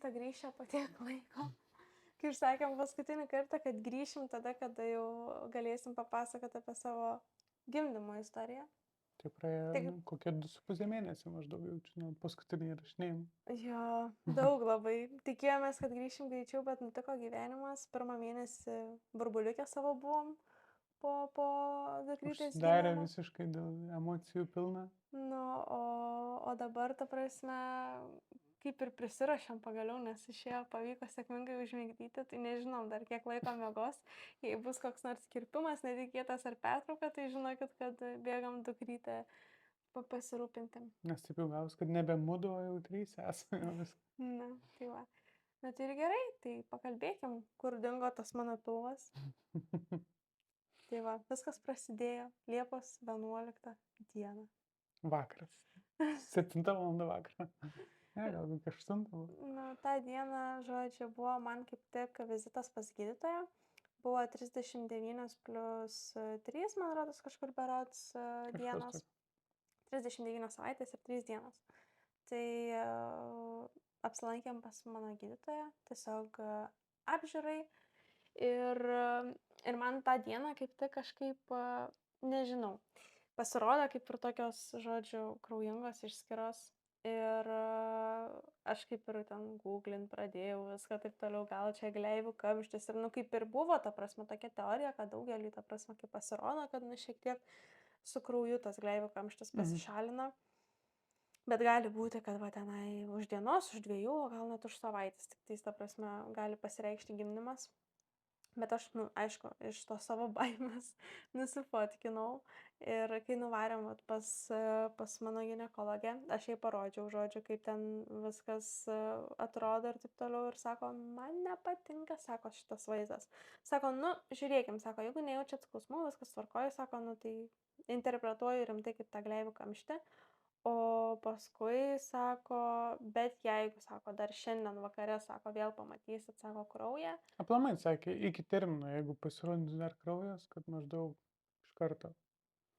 keista grįžę po tiek laiko. Kaip sakėm paskutinį kartą, kad grįšim tada, kada jau galėsim papasakoti apie savo gimdymo istoriją. Tai praėjo Tik kokie 2,5 mėnesį maždaug jaučiu nuo paskutinį įrašinėjimą. jo, daug labai. Tikėjomės, kad grįšim greičiau, bet nutiko gyvenimas. Pirmą mėnesį burbuliukę savo buvom po dukrytės Užsidarė gimimo. visiškai dėl emocijų pilna. Nu, o dabar, ta prasme, kaip ir prisirašėm pagaliau, nes išėjo, pavyko sėkmingai užmigdyti, tai nežinom dar kiek laiko miegos. Jei bus koks nors kirpimas, netikėtas ar pertrauka, tai žinokit, kad bėgam dukrytę pasirūpinti. Nes taip jau gaus, kad nebe mudu, o jau 3 esame. Na, tai va. Na tai ir gerai, tai pakalbėkim, kur dingo tas mano pilvas. Tai va, viskas prasidėjo Liepos 11 dieną. Vakaras. 7 val. Vakarą. Ne, gal kokia 8 buvo. Nu, tą dieną, žodžiu, buvo man kaip tik vizitas pas gydytoją. Buvo 39 plus 3, man rodos, kažkur berods dienos. 39 savaitės ir 3 dienos. Tai apsilankėm pas mano gydytoją, tiesiog apžiūrai. Ir man tą dieną kaip tik kažkaip, nežinau, pasirodė kaip ir tokios, žodžiu, kraujingos išskyros. Ir aš kaip ir ten googlint pradėjau viską taip toliau, gal čia gleivių kamštis. Ir kaip ir buvo, ta prasme, tokia teorija, kad daugelį, ta prasme, kaip pasirodo, kad šiek tiek su krauju tas gleivių kamštis pasišalina. Bet gali būti, kad va tenai už dienos, už 2, o gal net už savaitės. Tik tais, ta prasme, gali pasireikšti gimdymas. Bet aš, aišku, iš to savo baimės nusifotkinau. Ir kai nuvarėm pas mano ginekologę, aš jai parodžiau, žodžiu, kaip ten viskas atrodo ir taip toliau. Ir sako, man nepatinka, sako, šitas vaizdas. Sako, žiūrėkim, sako, jeigu nejaučiat skausmų, viskas tvarkoja, sako, tai interpretuoju rimtai kaip tą gleivių kamštį. O paskui sako, bet jeigu, sako, dar šiandien vakare, sako, vėl pamatysit, sako, kraują. Aplamai sakė, iki termino, jeigu pasirodys dar kraujas, kad maždaug iš karto.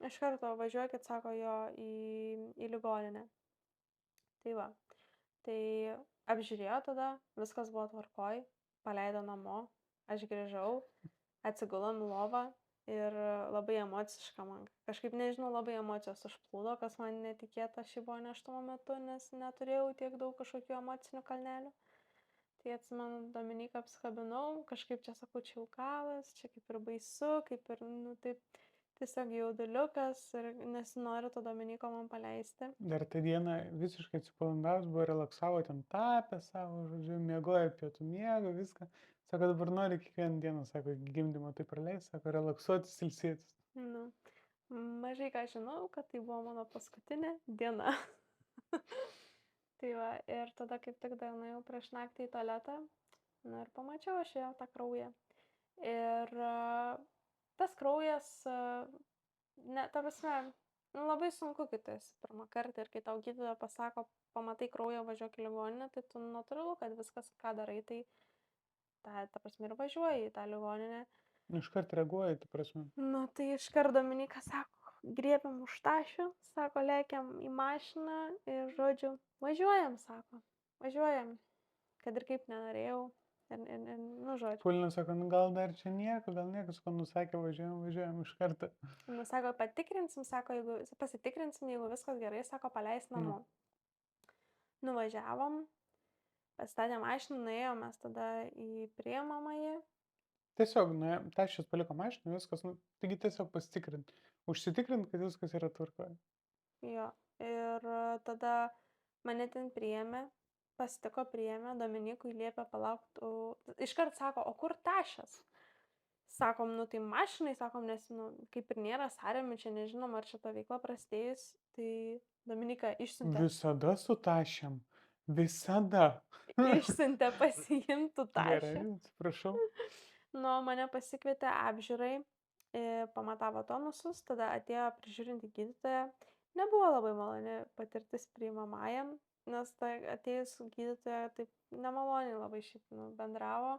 Iš karto važiuokit, sako, jo į ligoninę. Tai va. Tai apžiūrėjo tada, viskas buvo tvarkoj, paleido namo, aš grįžau, atsigulom į lovą. Ir labai emociška man. Kažkaip, nežinau, labai emocijos užplūdo, kas man netikėta šį buvo nėštumo metu, nes neturėjau tiek daug kažkokių emocinių kalnelių. Tai atsimenu, Dominiką apsikabinau, kažkaip čia sakau, čia jau galas, čia kaip ir baisu, kaip ir, taip, tiesiog jauduliukas ir nesinori to Dominiko man paleisti. Dar tą dieną visiškai atsipalaidavęs buvo, relaksavo, ten tapė savo, žodžiu, miegojo pietų miego, viską. Sako, dabar nori kiekvieną dieną, sako, gimdymo tai praleis, sako, relaksuotis, ilsėtis. Mažai ką žinau, kad tai buvo mano paskutinė diena. Tai va, ir tada kaip tik dar nuėjau prieš naktį į tualetą, ir pamačiau aš jau tą kraują. Ir tas kraujas, ta prasme, labai sunku, kai tu esi pirmą kartą ir kai tau gydytoja pasako, pamatai kraują, važiuok į ligoninę, tai tu natūralu, kad viskas, ką darai, tai ta prasme ir važiuoji į tą ligoninę. Iškart reaguoji, ta prasme. Tai iškart Dominikas sako, griebiam už tašių, sako, lėkiam į mašiną ir, žodžiu, važiuojam, sako, važiuojam, kad ir kaip nenorėjau. Žodžiu. Pulinas sako, gal dar čia nieko, sako, nusakė, važiuojam iš karto. Sako, patikrinsim, sako, jeigu pasitikrinsim, jeigu viskas gerai, sako, paleis namo. Nuvažiavom, pasistatėm mašiną, nuėjom mes tada į priimamąjį. Tiesiog, taščius paliko mašiną, viskas, taigi tiesiog pasitikrint. Užsitikrint, kad viskas yra tvarkoje. Jo, ir tada mane ten priėmė, pasitiko priėmė, Dominikui liepė palaukti. Iškart sako, o kur tašas? Sakom, tai mašinai, sakom, nes, kaip ir nėra sąrėmių, čia nežinom, ar šita veikla prasidėjus, tai Dominika išsiuntė. Visada su tašiam. Visada. Išsiuntė pasiimtų tašį. Gerai, atsiprašau. Mane pasikvietė apžiūrai, pamatavo tonusus, tada atėjo prižiūrinti gydytoją. Nebuvo labai maloni patirtis priimamajam, nes atėjus gydytoja taip nemaloniai labai šiaip bendravo,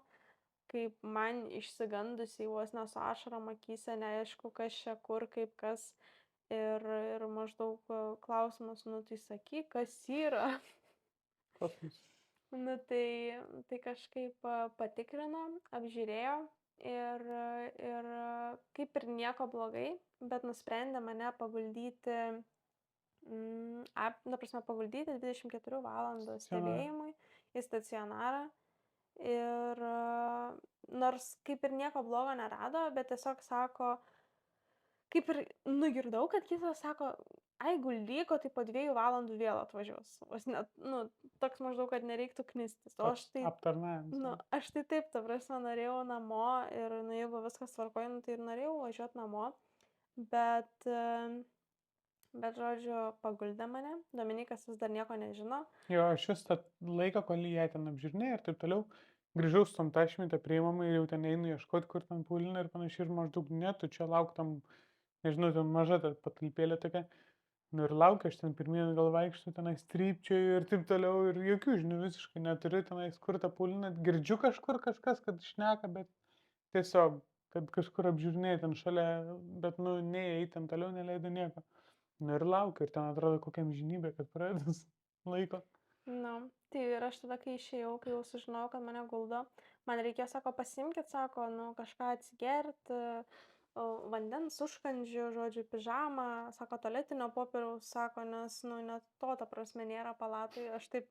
kaip man išsigandusiai vos ne su ašarom akyse, neaišku, kas čia, kur, kaip kas. Ir maždaug klausimas, tai sakyk, kas yra. Kosmos. Nu, tai kažkaip patikrino, apžiūrėjo ir kaip ir nieko blogai, bet nusprendė mane paguldyti, ta prasme, paguldyti 24 valandų Stacionare. stebėjimui į stacionarą. Ir nors kaip ir nieko blogo nerado, bet tiesiog sako, kaip ir nugirdau, kad gydytojas sako, ai guldyk, o tai po 2 valandų vėl atvažiuos. Vos net, nu, toks maždaug, kad nereiktų knistis. O Toks aptarnavimas. nu, aš tai taip, ta prasme, norėjau namo ir, nu, jeigu viskas tvarkoja, nu, tai ir norėjau važiuoti namo. Bet, žodžiu, paguldė mane. Dominikas vis dar nieko nežino. Jo, aš vis tą laiką, kol jie ten apžiūrinėjo ir taip toliau, grįžau su tom tašmite priimamai ir jau ten einu ieškoti, kur ten pūlinė ir panašiai ir maždaug ne, tu čia lauk tam, nežinau, ten maža ta patalpėlė tokia. Nu ir laukiu, aš ten pirmyn gal vaikščiu, tenais trypčioju ir taip toliau ir jokių žinių visiškai neturiu, tenais kur ta pūlinė, girdžiu kažkur kažkas, kad šneka, bet tiesiog, kad kažkur apžiūrinėja ten šalia, bet nu, nei ten toliau neleido nieko. Nu ir laukiu ir ten atrodo kokia amžinybė, kad pradedas laiko. Nu, tai ir aš tada, kai išėjau, kai jau sužinojau, kad mane guldo, man reikėjo, sako, pasimkit, sako, nu, kažką atsigerti, vandens užkandžių, žodžiu, pižamą, sako, tualetinio popieriaus, sako, nes, nu, net to, ta prasme, nėra palatoj. Aš taip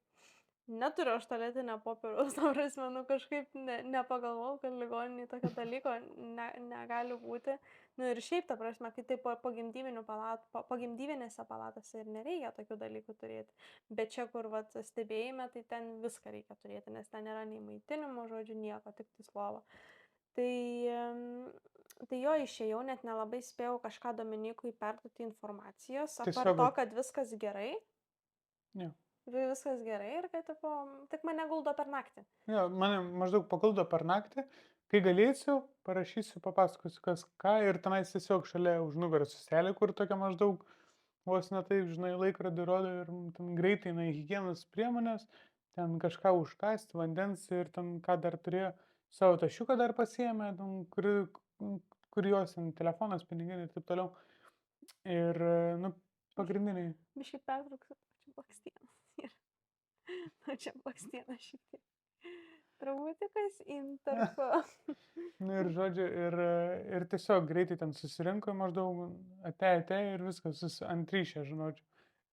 neturiu aš tualetinio popieriaus, ta prasme, nu, kažkaip nepagalvojau, kad ligoninėj tokio dalyko negali būti. Nu, ir šiaip, ta prasme, kai tai pogimdyvinėse palatose ir nereikia tokių dalykų turėti. Bet čia, kur vat, stebėjime, tai ten viską reikia turėti, nes ten nėra nei maitinimo, žodžiu, nieko, tik tai slova. Tai jo išėjau, net nelabai spėjau kažką Dominikui perduoti informacijos, apart Tiesiog, to, kad viskas gerai. jo. Viskas gerai ir kad tipo, tik mane guldo per naktį. Jo, mane maždaug paguldo per naktį, kai galėsiu, parašysiu, papasakosiu kas ką ir tenais tiesiog šalia už nugaros seselė, kur tokia maždaug vos ne taip, žinai, laikrodį rodo ir ten greitai eina į higienos priemonės, ten kažką užkasti, vandens ir ten ką dar turėjo, savo tašiuką dar pasiėmė, ten, kur jos ten telefonas, pinigai ir taip toliau. Ir, nu, pagrindiniai. Biškai pertrauksiu, čia blakstienas. Čia blakstienas šiek tiek. Truputikas intarpo. Nu ir žodžiu, ir tiesiog greitai ten susirinko maždaug, ate ir viskas, ant ryšio, žinodžiu.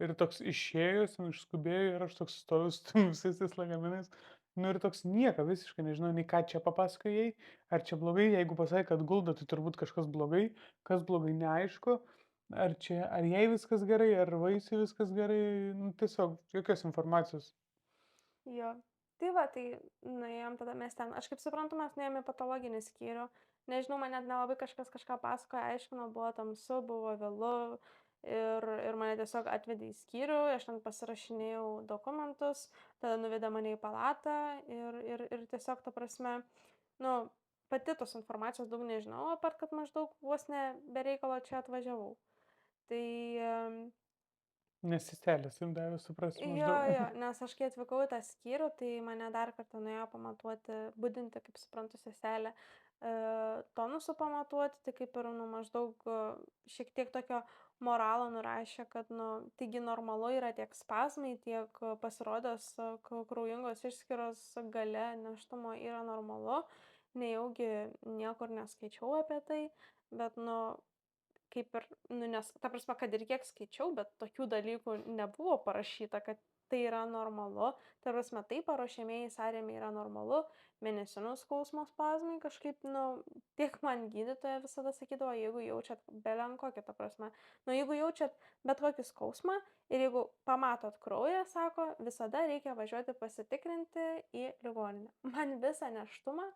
Ir toks išėjus, ten išskubėjo ir aš toks stoviu su tam visais tais lagaminais. Nu ir toks nieko, visiškai nežinau, nei ką čia papasakojai, ar čia blogai, jeigu pasakė, kad guldo, tai turbūt kažkas blogai, kas blogai neaišku, ar jai viskas gerai, ar vaisiui viskas gerai, nu tiesiog jokios informacijos. Jo. Tai va, tai nuėjom tada mes ten. Aš kaip suprantu, mes nuėjome į patologinį skyrių. Nežinau, man net nelabai kažkas kažką pasakoja, aiškino, buvo tamsu, buvo vėlu. Ir mane tiesiog atvedė į skyrių, aš ten pasirašinėjau dokumentus, tada nuvedė mane į palatą ir tiesiog, ta prasme, nu, pati tos informacijos daug nežinau, apart kad maždaug vos ne be reikalo čia atvažiavau. Tai Nes seselės jums davė suprasti jo, maždaug. nes aš kai atvykau į tą skyrių, tai mane dar kartą nuėjo pamatuoti, budinti, kaip suprantu, seselė, tonusų pamatuoti, tai kaip ir, nu, maždaug šiek tiek tokio moralo nurašė, kad, nu, taigi normalu yra tiek spazmai, tiek pasirodęs kraujingos išskyros gale nėštumo yra normalu, nejaugi niekur neskaičiau apie tai, bet, nu, kaip ir, nu, nes, ta prasme, kad ir kiek skaičiau, bet tokių dalykų nebuvo parašyta, kad tai yra normalu. Ta prasme, tai paruošiamieji sąrėmiai yra normalu, mėnesinų skausmo spazmai kažkaip, nu, tiek man gydytoja visada sakydavo, jeigu jaučiat belenkokį, ta prasme, nu, jeigu jaučiat bet kokį skausmą ir jeigu pamatot kraują, sako, visada reikia važiuoti pasitikrinti į ligoninę. Man visą nėštumą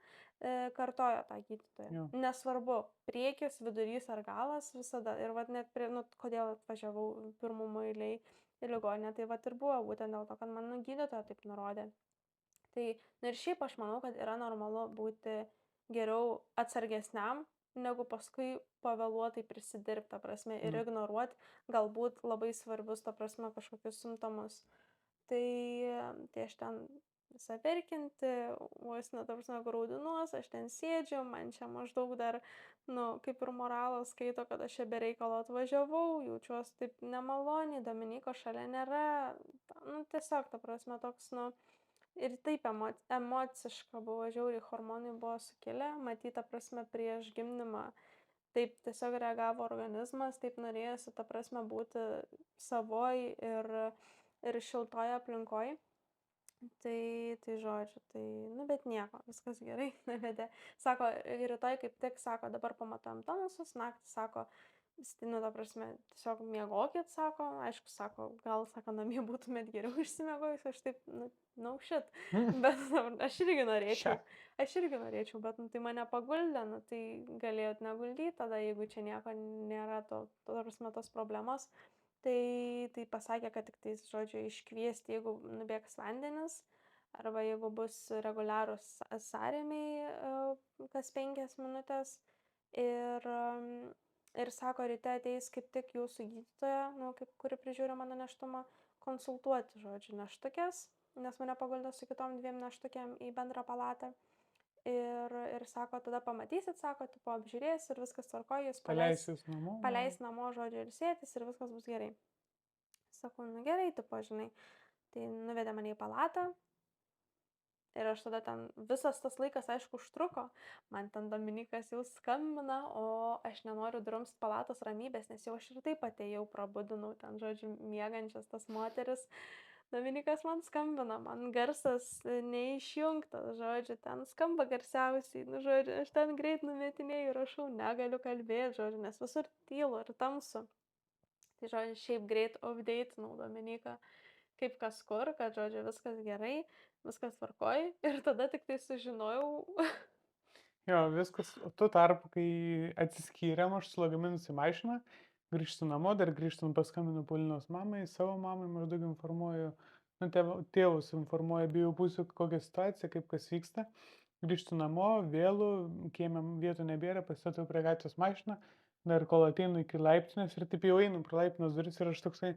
kartojo tą gydytoją. Jo. Nesvarbu, priekis, vidurys ar galas visada. Ir vat net prie, nu, kodėl atvažiavau pirmumo eiliai į ligoninę, tai vat ir buvo būtent dėl to, kad man gydytoja taip nurodė. Tai, nu ir šiaip aš manau, kad yra normalu būti geriau atsargesniam, negu paskui pavėluotai prisidirbti, ta prasme, ir ignoruoti galbūt labai svarbius, ta prasme, kažkokius simptomus. Tai aš ten visą verkinti, vos ne, ta prasme, graudinuos, aš ten sėdžiu, man čia maždaug dar, nu, kaip ir moralas skaito, kad aš čia be reikalo atvažiavau, jaučiuosi taip nemaloniai, Dominiko šalia nėra, nu, tiesiog, ta prasme, toks, nu, ir taip emociška buvo, žiauriai hormonai buvo sukilę, matyt, ta prasme, prieš gimdymą. Taip tiesiog reagavo organizmas, taip norėjosi, ta prasme, būti savoj ir šiltoj aplinkoj. Tai žodžiu, nu bet nieko, viskas gerai, nuvedė. Sako, rytoj kaip tik, sako, dabar pamatuojam tonusus, naktį, sako, nu, ta prasme, tiesiog miegokit, sako, aišku, sako, gal, sako, namie būtumėt geriau išsimiegojus, aš taip, no shit, bet aš irgi norėčiau, bet, nu, tai mane paguldė, nu, tai galėjot neguldyti tada, jeigu čia nieko nėra, ta prasme, tos problemos. Tai pasakė, kad tik tais, žodžiu, iškviesti, jeigu nubėgs vandenis, arba jeigu bus reguliarūs sąrėmiai kas 5 minutės. Ir sako, ryte ateis kaip tik jūsų gydytoja, nu, kuri prižiūri mano nėštumą, konsultuoti, žodžiu, neštukės, nes mane paguldė su kitom 2 neštukėm į bendrą palatą. Ir sako, tada pamatysit, sako, tipo apžiūrės ir viskas tvarkoja, jūs paleis namo, žodžiu, ir sėtis ir viskas bus gerai. Sakau, nu gerai, tipo, žinai. Tai nuvedė mane į palatą ir aš tada ten, visas tas laikas, aišku, užtruko. Man ten Dominikas jau skambina, o aš nenoriu drumst palatos ramybės, nes jau aš ir taip atėjau, prabudinau ten, žodžiu, miegančias tas moteris. Dominikas man skambina, man garsas neišjungtas, žodžiu, ten skamba garsiausiai, nu, žodžiu, aš ten greit numetinėjau, rašau, negaliu kalbėti, žodžiu, nes visur tylu ir tamsu. Tai, žodžiu, šiaip greit update'inau Dominiką, kaip kas kur, kad, žodžiu, viskas gerai, viskas tvarkoj, ir tada tik tai sužinojau. Jo, viskas, o tu tarpu, kai atsiskyrėm, aš su lagaminus į mašiną, grįžtu namo, dar grįžtant paskambinu Paulinos mamai, savo mamai maždaug informuoju, nu, tėvus informuoju abiejų pusių, kokia situacija, kaip kas vyksta. Grįžtu namo, vėlų, kieme vietų nebėra, pasistatau prie gatvės mašiną, dar kol ateinu iki laiptinės ir taip jau einu pro laiptinės duris ir aš toksai,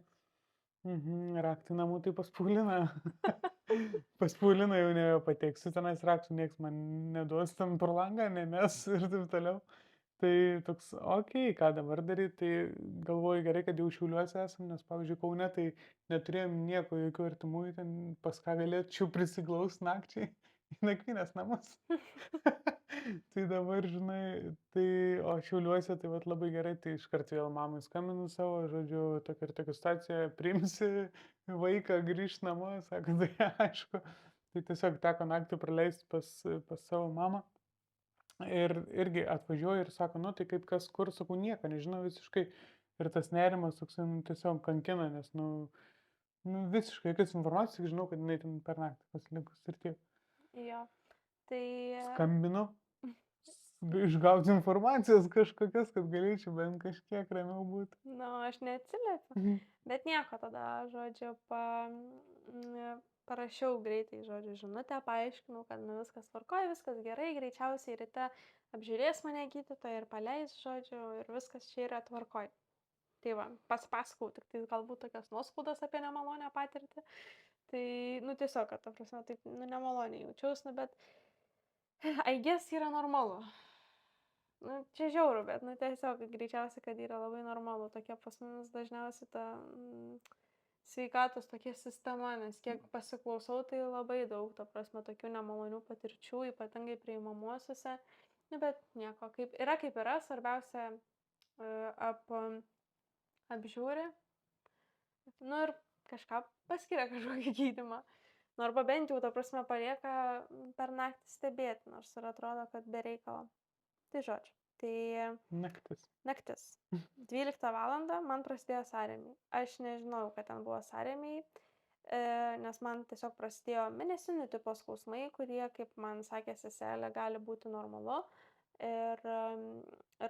raktai namų tai pas Pauliną. Pas Pauliną jau nebepateksiu, tenais raktų nieks man neduos ten pro langą, nemes ir taip toliau. Tai toks, okei, ką dabar daryti, tai galvoju gerai, kad jau Šiauliuose esam, nes, pavyzdžiui, Kaune tai neturėjom nieko, jokių artimųjų, ten pas ką galėčiau prisiglaus nakčiai į nakvynės namus. Tai dabar, žinai, tai, o Šiauliuose tai vat labai gerai, tai iškart vėl mamai skambinu savo, žodžiu, tokia ir tokia situacija, priimsi vaiką, grįžt namo, sako, tai aišku. Tai tiesiog teko naktį praleisti pas savo mamą. Ir irgi atvažiuoju ir sako, nu tai kaip kas kur, sakau, nieko, nežinau visiškai. Ir tas nerimas toks, nu, tiesiog kankina, nes, nu, visiškai jokios informacijos, tik žinau, kad jinai ten per naktį pasilikus ir tiek. Jo, tai... Skambinu, išgauti informacijos kažkokias, kad galėčiau bent kažkiek ramiau būti. Nu, aš neatsiliepiu, bet nieko tada, žodžiu, parašiau greitai, žodžiu, žinutę, paaiškinau, kad nu, viskas tvarkoja, viskas gerai, greičiausiai ryte apžiūrės mane gydytoja ir paleis, žodžiu, ir viskas čia yra tvarkoj. Tai va, pasipasakau, tik tai galbūt tokias nuoskaudas apie nemalonę patirtį. Tai, nu, tiesiog, kad, ta prasme, taip, nu, nemaloniai jaučiaus, nu, bet I guess yra normalu. Nu, čia žiauru, bet, nu, tiesiog, greičiausiai, kad yra labai normalu. Tokia pas mumis dažniausiai ta... sveikatos tokia sistema, nes kiek pasiklausau, tai labai daug, ta prasme, tokių nemalonių patirčių, ypatingai priimamuosiuose, nu, bet nieko, kaip yra, svarbiausia apžiūri, nu, ir kažką paskiria kažkokį gydymą, nu, arba bent jau, ta prasme, palieka per naktį stebėti, nors ir atrodo, kad be reikalo. Tai žodžiu. Tai naktis. 12 valandą man prasidėjo sąrėmiai. Aš nežinojau, kad ten buvo sąrėmiai, nes man tiesiog prasidėjo mėnesinių tipo skausmai, kurie, kaip man sakė seselė, gali būti normalu. Ir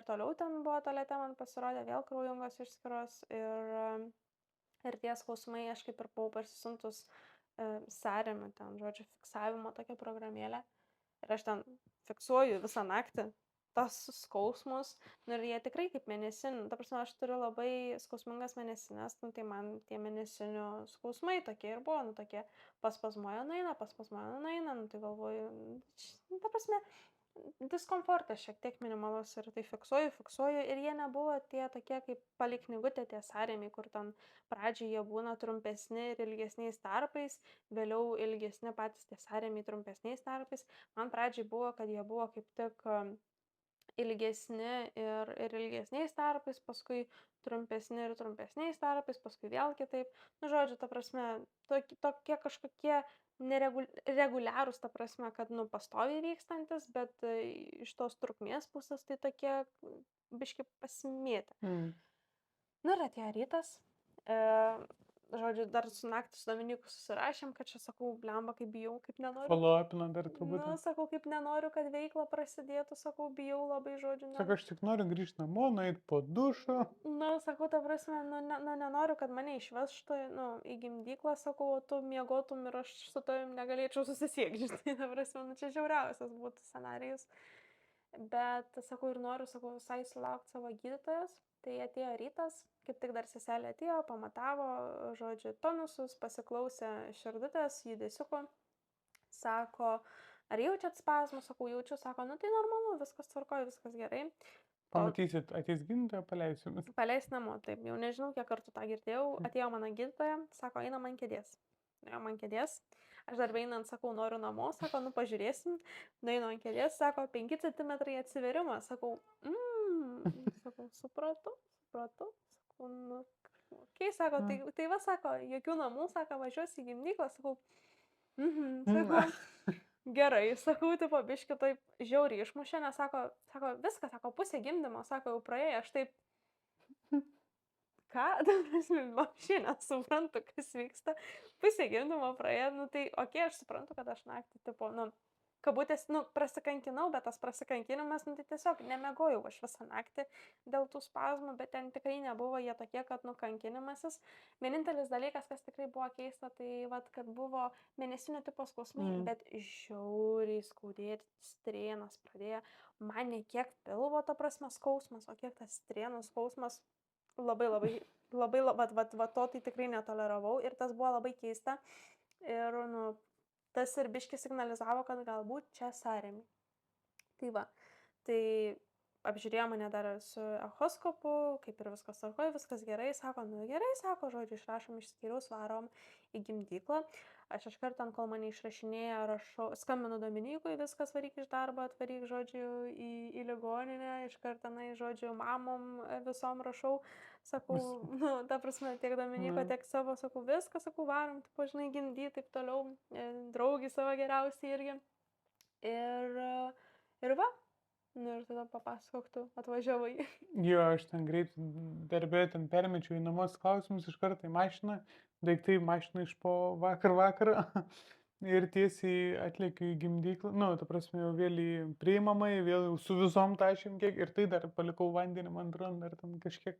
toliau ten buvo tualete, man pasirodė vėl kraujingos išskyros ir tie skausmai, aš kaip ir buvau parsisuntus sąrėmių, ten, žodžiu, fiksavimo tokią programėlę. Ir aš ten fiksuoju visą naktį tas skausmus, nu, ir jie tikrai kaip mėnesinių, ta prasme, aš turiu labai skausmingas mėnesinės, nu, tai man tie mėnesinių skausmai tokie ir buvo, nu, tokie paspazmuoja nueina, nu, tai galvoju, ta prasme, diskomfortas šiek tiek minimalus ir tai fiksuoju ir jie nebuvo tie tokie kaip palei knygutę tie sąrėmiai, kur ten pradžioj jie būna trumpesni ir ilgesniais tarpais, vėliau ilgesni patys tie sąrėmiai trumpesniais tarpais. Man pradžioj buvo, kad jie buvo kaip tik ilgesni ir ilgesniais tarpais, paskui trumpesni ir trumpesniais tarpais, paskui vėl kitaip. Nu, žodžiu, ta prasme, tokie kažkokie reguliarūs, ta prasme, kad, nu, pastoviai vykstantis, bet iš tos trukmės pusės tai tokie biški pasimėtę. Nu ir atėjo rytas. Žodžiu, dar su naktį su Dominiku susirašėm, kad čia sakau, blemba, kaip bijau, kaip nenoriu. Follow-upina dar turbūt. Nu, sakau, kaip nenoriu, kad veikla prasidėtų, sakau, bijau labai, žodžiu. Sako, aš tik noriu grįžti namo, nueiti po dušą. Nu, sakau, ta prasme, nenoriu, kad mane išvežtų, nu, į gimdyklą, sakau, o tu miegotum ir aš su tavim negalėčiau susisiekti. Tai, ta prasme, nu, čia žiauriausias būtų scenarijus. Bet, sakau, ir noriu, sakau, visai sulaukti savo gydytojos. Tai atėjo rytas, kaip tik dar seselė atėjo, pamatavo, žodžiu, tonusus, pasiklausė širdutės, judesiuko. Sako, ar jaučiat spazmų? Sakau, jaučiu. Sako, nu tai normalu, viskas tvarkoja, viskas gerai. Pamatysit, ateis gydytoja, paleisiu. Paleis namo, taip, jau nežinau, kiek kartų tą girdėjau. Atėjo mano gydytoja, sako, eina man kėdės. Nuėjo man kėdės. Aš dar einant, sakau, noriu namo, sako, nu pažiūrėsim. Nueinu ant kėdės, sako, 5 cm atsiverimas. Sakau, sakau, supratau. Sakau, nu, okei, sako, tai va, sako, jokių namų, sako, važiuosi į gimdyklą, sakau, sakau, gerai, sakau, tipo, biški taip žiauriai išmušė, nes sako, viskas, sako, pusė gimdymo, sako, jau praėjo, aš taip, ką, aš nesuprantu, kas vyksta, pusė gimdymo praėjo, nu tai, okei, aš suprantu, kad aš naktį, tipo, nu, kabutės, nu, prasikankinau, bet tas prasikankinimas, nu, tai tiesiog nemegojau aš visą naktį dėl tų spazmų, bet ten tikrai nebuvo jie tokie, kad, nu, kankinimasis. Vienintelis dalykas, kas tikrai buvo keista, tai, vat, kad buvo mėnesinių tipo skausmai, bet žiauriai skaudėti, strėnas pradėjo, man ne kiek pilvo, ta prasme, skausmas, o kiek tas strėnas skausmas, labai, to tai tikrai netoleravau ir tas buvo labai keista ir, nu, tas ir biški signalizavo, kad galbūt čia sąrėmiai. Tai va, tai apžiūrėjo mane dar su echoskopu, kaip ir viskas tvarkoja, viskas gerai, sako, nu gerai, sako, žodžiu, išrašom iš skyriaus, varom į gimdyklą. Aš iškart, kol mane išrašinėja, skambinu Dominykui, viskas varyk iš darbo, atvaryk, žodžiu, į ligoninę, iškart tenai, žodžiu, mamom visom rašau, sakau, nu, ta prasme, tiek Dominyko, tiek savo, sakau, viską, sakau, varom, taip, žinai, gimdyti, taip toliau, draugį savo geriausiai irgi. Ir va, nu ir tada papasakok, tu atvažiavai. Jo, aš ten greit darbė, ten permečiau į namus klausimus iš karto į mašiną, daiktai mašiną iš po vakarą ir tiesiai atlėkiu į gimdyklą, nu, ta prasme, jau vėl į priimamai, vėl su visom tašėm kiek ir tai dar palikau vandenį, man atrodo, dar ten kažkiek,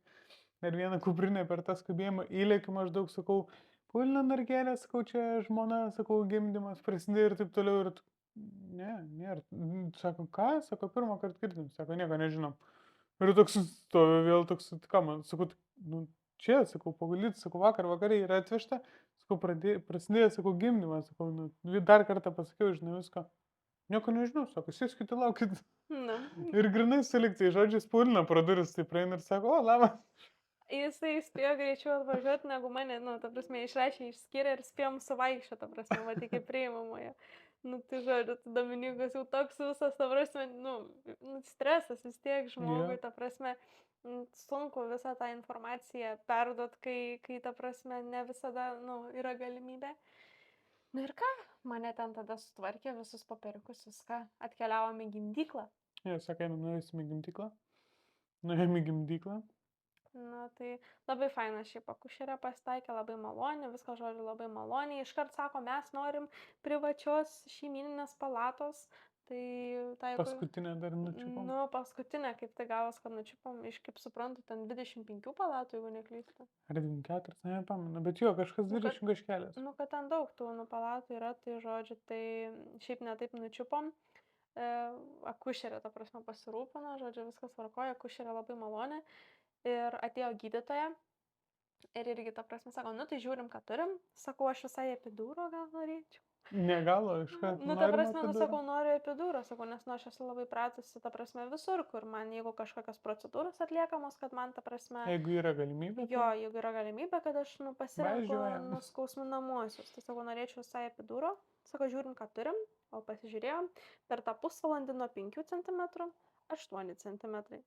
dar vieną kuprinę per tą skubėjimą įlėkiu maždaug, sakau, Pulina nargelė, sakau, čia žmona, sakau, gimdymas prasidėjo ir taip toliau ir nėra. Sako, ką? Sako, pirmą kartą girdim. Sako, nieko nežinom. Ir toks stovi vėl toks, ką man, sakau, nu, čia, sakau, pagulyti, sakau, vakariai yra atvežta. Sakau, prasidėjo, sakau, gimdymas. Sakau, nu, dar kartą pasakiau, žinai viską. Nieko nežinau, sako, sėskite, laukit. Ir grinai suliktai, žodžiais Pulina pro duris, tai praeina ir sako, o, labas. Jisai spėjo greičiau atvažiuoti, negu mane, nu, ta prasme, išrašė, išskyrė ir spėjom suvaikščioti, ta prasme, va, iki priimamoje. Nu, tai žodžiu, Dominikas jau toks visas, ta prasme, nu, stresas vis tiek žmogui, ta prasme, sunku visą tą informaciją perduot, kai ta prasme, ne visada, nu, yra galimybė. Nu ir ką, mane ten tada sutvarkė visus papiriukus, viską, atkeliavom į gimdyklą. Jie sakė, nueisim į gimdyklą. Nuėjom į gimdyklą. Na, tai labai faina šiaip akušerė pasitaikė, labai maloni, viskas, žodžiu, labai maloniai. Iškart sako, mes norim privačios šeimyninės palatos. Tai paskutinę dar nučiupom. Nu, paskutinę, kaip tai gavos, kad nučiupom, iš kaip suprantu, ten 25 palatų, jeigu neklystu. Ar 24, nepamenu, bet jo, kažkas 20 kažkelias. Nu, kad ten daug tų palatų yra, tai žodžiu, tai šiaip netaip nučiupom. Akušerė, ta prasme, pasirūpino, žodžiu, viskas tvarkoja, akušerė labai maloni. Ir atėjo gydytoja ir irgi, ta prasme, sako, nu tai žiūrim, ką turim. Sakau, aš visai epidūro gal norėčiau. Negalo, iškart Nu, ta norima prasme, nu, epidurą. sakau, noriu epidūrą, sakau, nes, nu, aš esu labai pratusi, ta prasme, visur, kur man, jeigu kažkokios procedūros atliekamos, kad man, ta prasme, Jeigu yra galimybė, jo, tai jeigu yra galimybė, kad aš, nu, pasirenku važiuojam. nuskausminamuosius, tai, sakau, norėčiau visai epidūro, sakau, žiūrim, ką turim, o pasižiūrėjom, per tą pusvalandį nuo 5 cm 8 cm.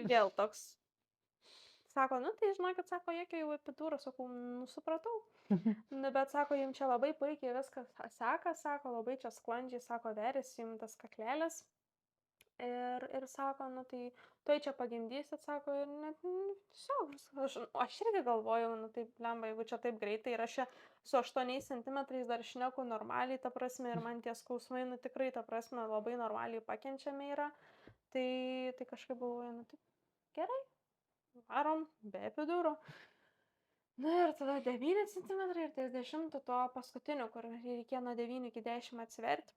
Vėl toks, sako, nu, tai žinokit, sako, jokio jau epidūro, sakau, nu, supratau. Nu, bet sako, jums čia labai puikiai viskas seka, sako, labai čia sklandžiai, sako, verėsi jums tas kaklėlis. Ir sako, nu tai tu čia pagimdysit, sako, ir net tiesiog, aš irgi galvojau, nu taip, lemba, jeigu čia taip greitai ir aš čia su 8 centimetrais dar šneku normaliai, ta prasme, ir man tie skausmai, nu tikrai, ta prasme, labai normaliai pakenčiami yra, tai kažkaip galvoju, nu taip, gerai, varom, be epidūro. Na ir tada 9 centimetrai ir ties 10 to paskutinio, kur reikėjo nuo 9 iki 10 atsiverti,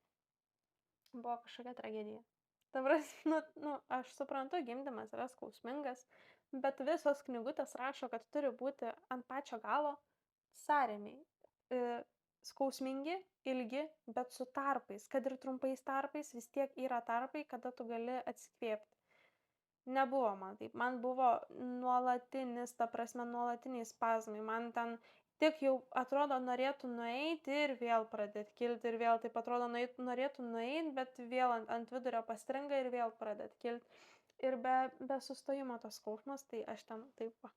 buvo kažkokia tragedija. Ta prasme, aš suprantu, gimdymas yra skausmingas, bet visos knygutės rašo, kad turi būti ant pačio galo sąrėmiai. Skausmingi, ilgi, bet su tarpais, kad ir trumpais tarpais, vis tiek yra tarpai, kada tu gali atsikvėpti. Nebuvo man taip, man buvo nuolatinis, ta prasme, nuolatiniai spazmai, man ten tik jau atrodo norėtų nueiti ir vėl pradėti kilti ir vėl taip atrodo norėtų nueiti, bet vėl ant vidurio pastringa ir vėl pradėti kilti. Ir be sustojimo tos skausmas, tai aš ten taip va.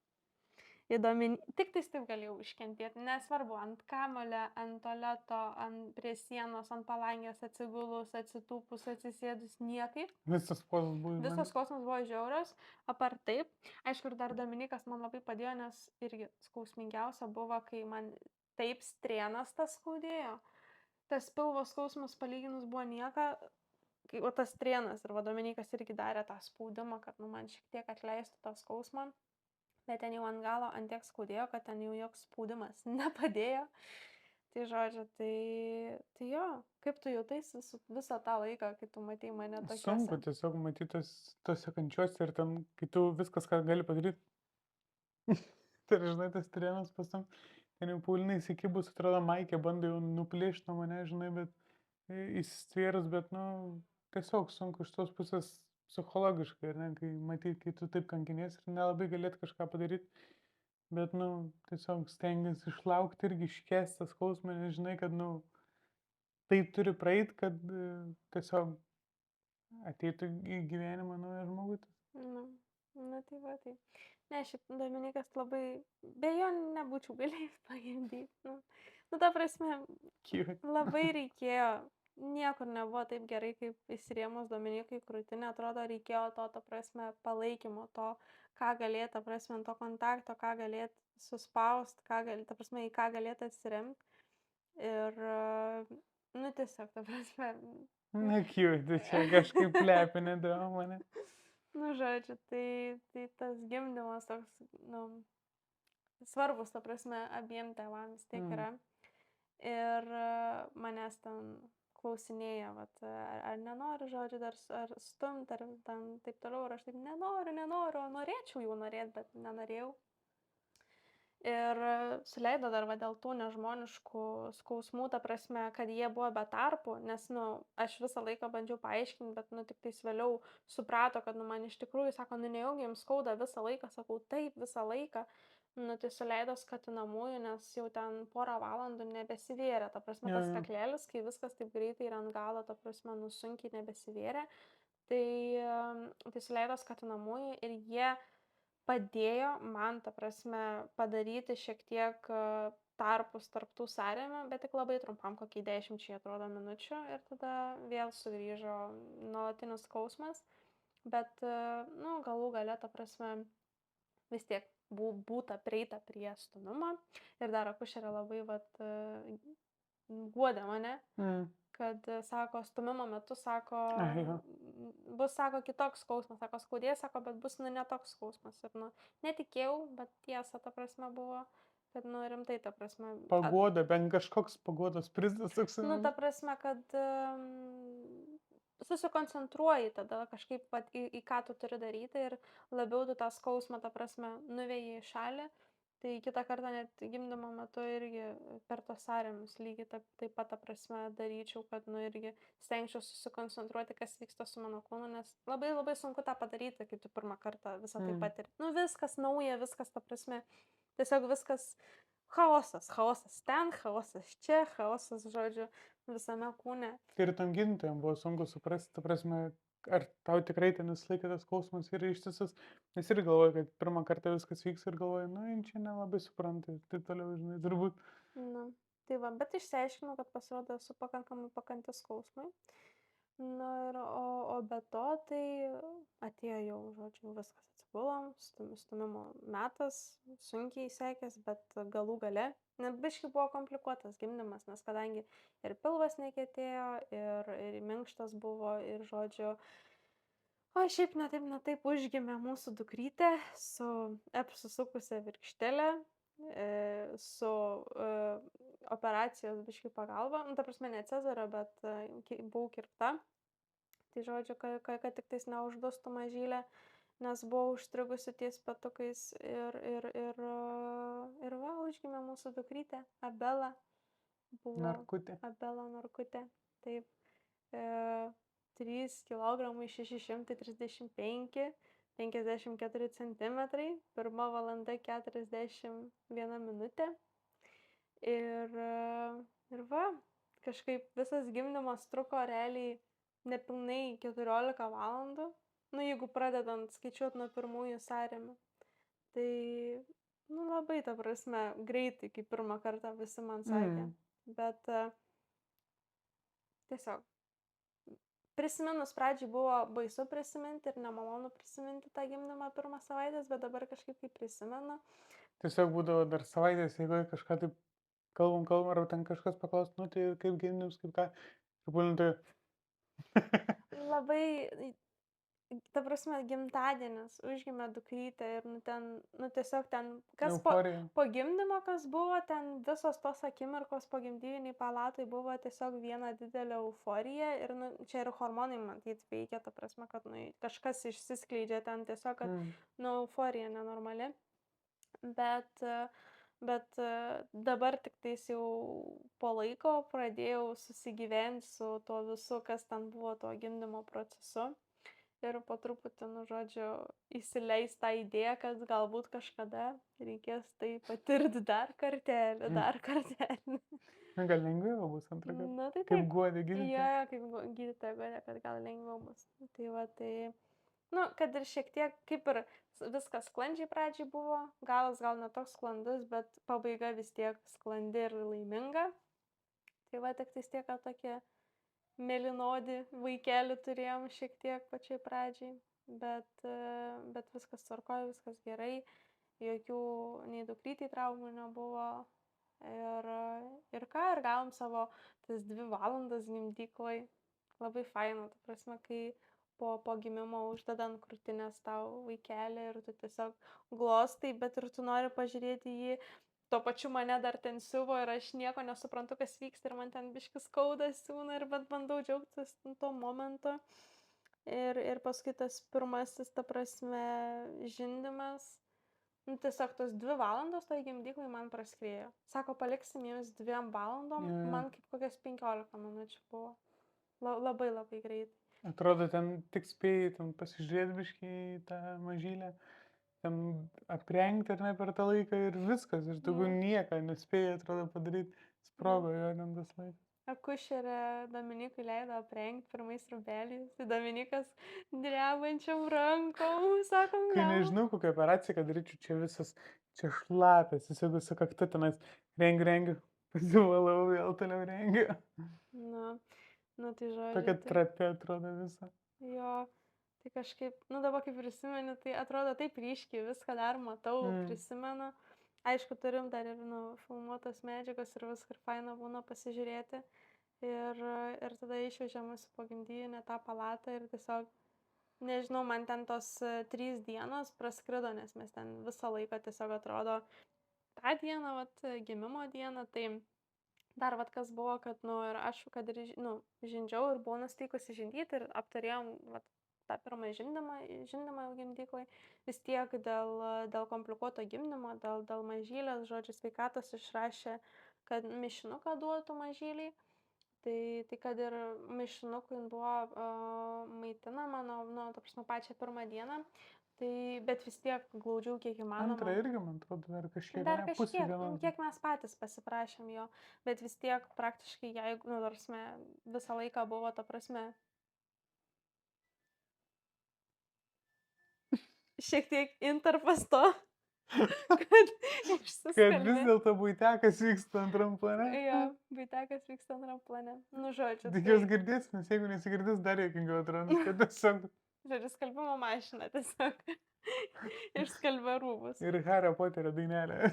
Įdomi, tik tais taip galėjau iškentėti, nesvarbu, ant kamulio, ant tualeto, prie sienos, ant palangės atsigulus, atsitūpus, atsisėdus, niekaip. Visas skausmas buvo. Visas skausmas buvo žiaurios, apart taip. Aišku, ir dar Dominikas man labai padėjo, nes irgi skausmingiausia buvo, kai man taip strėnas tas skaudėjo. Tas pilvo skausmas palyginus buvo nieka, o tas strėnas. Ir Dominikas irgi darė tą spaudimą, kad man šiek tiek atleistų tą skausmą. Bet ten jau ant galo ant tiek skaudėjo, kad ten jau joks spaudimas nepadėjo. Tai žodžiu, tai jo, kaip tu jautaisi visą tą laiką, kai tu matei mane tokiuose? Sunku tiesiog matyti tose kančiuose ir ten, kai tu viskas, ką gali padaryti. Tai žinai, tas strėnas pasam, ten jau pūliniai įsikibus, atrodo, Maikė bando jau nuplėšti nuo mane, žinai, bet įsistvėrus, bet, tiesiog sunku iš tos pusės psichologiškai, ne, kai matyti, kai tu taip kankinies ir nelabai galėt kažką padaryti, bet, tiesiog stengiasi išlaukti irgi iškesti tą skausmą, nes žinai, kad, tai turi praeit, kad tiesiog ateitų į gyvenimą naujas žmogus. Na tai va, tai. Ne, šiaip Dominikas labai, be jo nebūčiau galėjus pagimdyti. Ta prasme, labai reikėjo. Niekur nebuvo taip gerai, kaip įsirėmus Dominikui krūtinę, atrodo, reikėjo to, ta prasme, palaikymo, to, ką galėt, ta prasme, to kontakto, ką galėt suspaust, ta prasme, į ką galėt atsiremti. Ir, tiesiog, ta prasme. Nekiūti, čia kažkaip lepinė dėl mane. Žodžiu, tai tas gimdymas toks, svarbus, ta prasme, abiem tėvams tiek yra. Ir manęs ten klausinėja, ar nenori, žodžiu, ar stumt, ar ten taip toliau, ir aš taip nenoriu, norėčiau jau norėti, bet nenorėjau. Ir suleido dar dėl tų nežmoniškų skausmų, ta prasme, kad jie buvo be tarpų, nes, aš visą laiką bandžiau paaiškinti, bet, tik tais vėliau suprato, kad, man iš tikrųjų, sako, nejaugi jums skauda visą laiką, sakau, taip, visą laiką. Tai suleido skatinamųjų, nes jau ten porą valandų nebesivėrė, ta prasme, tas kaklėlis, kai viskas taip greitai ir ant galo, ta prasme, sunkiai nebesivėrė, tai suleido skatinamųjų ir jie padėjo man, ta prasme, padaryti šiek tiek tarpus tarp tų sąrėmių, bet tik labai trumpam, kokį 10 atrodo minučių, ir tada vėl sugrįžo nuolatinis skausmas, bet, galų gale, ta prasme, vis tiek būta prieita prie stūmimo ir dar akušerė labai guodė mane, kad, sako, stūmimo metu, sako, bus, sako, kitoks skausmas, sako, skaudės, sako, bet bus, ne toks skausmas. Ir, netikėjau, bet tiesa, ta prasme, buvo, kad, rimtai, ta prasme. Paguoda, bent kažkoks paguodos prizas toks. Ta prasme, kad susikoncentruoji tada kažkaip į ką tu turi daryti ir labiau tu tą skausmą, ta prasme, nuvėjai į šalį Tai kitą kartą net gimdymo metu irgi per tos sąrėmius lygiai taip pat, ta prasme, daryčiau, kad, nu, irgi stengčiau susikoncentruoti, kas vyksta su mano kūnu, nes labai labai sunku tą padaryti, kai tu pirmą kartą visą tai Mm. patiri. Nu, viskas nauja, viskas, ta prasme, tiesiog viskas chaosas, chaosas ten, chaosas čia, chaosas, žodžiu, visame kūne. Tai ir tam gydytojam buvo sunku suprasti, ta prasme, ar tau tikrai ten visą laiką tas skausmas yra ištisas, nes ir galvoju, kad pirmą kartą viskas vyks ir galvoju, nu, jin čia nelabai supranta ir taip toliau, žinai, turbūt. Nu, tai va, bet išsiaiškinau, kad pasirodo esu pakankamai pakanti skausmui. Na ir o be to, tai atėjo jau, žodžiu, viskas atsigulom, stūmimo metas, sunkiai sekės, bet galų gale, net biškai buvo komplikuotas gimdymas, nes kadangi ir pilvas nekentėjo, ir minkštas buvo, ir, žodžiu, o šiaip ne taip užgimė mūsų dukrytė su apsisukusia virkštele, su operacijos biškai pagalba, nu, ta prasme, ne cezario, bet buvau kirpta. Tai, žodžiu, kad tik tais neuždustų mažylė, nes buvau užstrigusi ties petukais ir va, užgimė mūsų dukrytė, Abela. Buvo Narkutė. Abela Narkutė. Taip. 3 kg 635, 54 cm, 1 valanda 41 minutė. Ir va, kažkaip visas gimdymas truko realiai nepilnai 14 valandų, nu, jeigu pradedant skaičiuoti nuo pirmųjų sąrėmių. Tai, nu, labai, ta prasme, greitai, kaip pirmą kartą visi man sakė. Bet tiesiog prisiminus pradžiai buvo baisu prisiminti ir nemalonu prisiminti tą gimdymą pirmą savaitės, bet dabar kažkaip kai prisimenu. Tiesiog būdavo dar savaitės, jeigu kažką taip kalbam, ar ten kažkas paklaus, nu tai kaip gimdymas, kaip ką, ir būtent tai. Labai, ta prasme, gimtadienis, užgimė dukrytė ir, nu, ten, nu, tiesiog ten, kas po gimdymo, kas buvo, ten visos tos akimirkos po gimdyviniai palatai buvo tiesiog viena didelė euforija ir, nu, čia ir hormonai, matyt, veikia, ta prasme, kad, nu, kažkas išsiskleidžia ten tiesiog, kad, nu, euforija nenormali, bet dabar tik tais jau po laiko pradėjau susigyventi su tuo visu, kas ten buvo tuo gimdymo procesu. Ir po truputį, nu, žodžiu, įsileis tą idėją, kad galbūt kažkada reikės tai patirti dar kartelį. Gal lengviau bus antrą kartą. Na, tai kaip guodė gydytoja. Jo, kaip gydytoja guodė, kad gal lengviau bus. Tai va, tai, nu, kad ir šiek tiek, kaip ir viskas sklandžiai pradžiai buvo, galas gal netoks sklandus, bet pabaiga vis tiek sklandi ir laiminga. Tai va, tik tais tiek, kad tokie mėlynodį vaikelį turėjom šiek tiek pačiai pradžiai, bet viskas tvarkoja, viskas gerai, jokių nei dukrytei traumų nebuvo ir gavom savo tas 2 valandas gimdykloj, labai faina, ta prasme, kai po gimimo uždeda ant krūtinės tau vaikelį ir tu tiesiog glostai, bet ir tu nori pažiūrėti jį. Tuo pačiu mane dar ten siuvo ir aš nieko nesuprantu, kas vyksta ir man ten biškis skauda siūna ir bet bandau džiaugtis tuo momentu. Ir paskui tas pirmasis, ta prasme, žindymas, nu, tiesiog tos 2 valandos toj gimdyklai man praskriejo. Sako, paliksim jums 2 valandom, man kaip kokias 15 minučių buvo. Labai labai greitai. Atrodo, ten tik spėjai ten pasižiūrėti biškį į tą mažylę. Ten aprengti ar ne per tą laiką ir viskas, ir daugiau nieko nespėjai, atrodo, padaryti, sprogo jo ten tas laikas. Akušerė Dominikui leido aprengti pirmais rūbeliais, tai Dominikas drebančiam rankom, sakom, Kai nežinau, kokią operaciją, kad daryčiau, čia visas, čia šlapės, tiesiog su kaktu tenais rengiu, pasivalau, vėl toliau rengiu. Nu, tai žodžiu. Tokia trapė atrodo visą. Jo. Tai kažkaip, nu, dabar kaip prisimeni, tai atrodo taip ryškiai, viską dar matau, prisimenu. Aišku, turim dar ir, nu, filmuotos medžiagos ir viską ir faina būna pasižiūrėti. Ir tada išvežėm po gimdyvinę tą palatą ir tiesiog, nežinau, man ten tos 3 dienos praskrido, nes mes ten visą laiką tiesiog atrodo tą dieną, vat, gimimo dieną, tai dar, vat, kas buvo, kad, nu, ir aš, kad ir, nu, žindžiau ir buvau nusteikusi žindyti ir aptarėjom, vat, tą pirmą žindymą jau gimdyklai, vis tiek dėl komplikuoto gimdymo, dėl mažylės, žodžiu, sveikatos išrašė, kad mišinuką duotų mažyliai. Tai kad ir mišinukui jin buvo maitinama ta prasme, pačią pirmą dieną, bet vis tiek glaudžiau kiek įmanoma. Antrą irgi, man atrodo, dar kažkiek, Dar ne, pusę kažkiek, dienos. kiek mes patys pasiprašėm jo, bet vis tiek praktiškai, jeigu, ta prasme, visą laiką buvo, ta prasme, šiek tiek intarpas to, kad Kad vis išsiskalbė. dėlto buitekas vyksta antram plane. Jo, buitekas vyksta antram plane. Nu, žodžiu, Tikiuosi girdės, nes jeigu nesigirdės, dar juokingiau atrodo, kad tiesiog žodžiu, skalbimo mašina tiesiog išskalbė rūbus. ir Hario Poterio dainelė.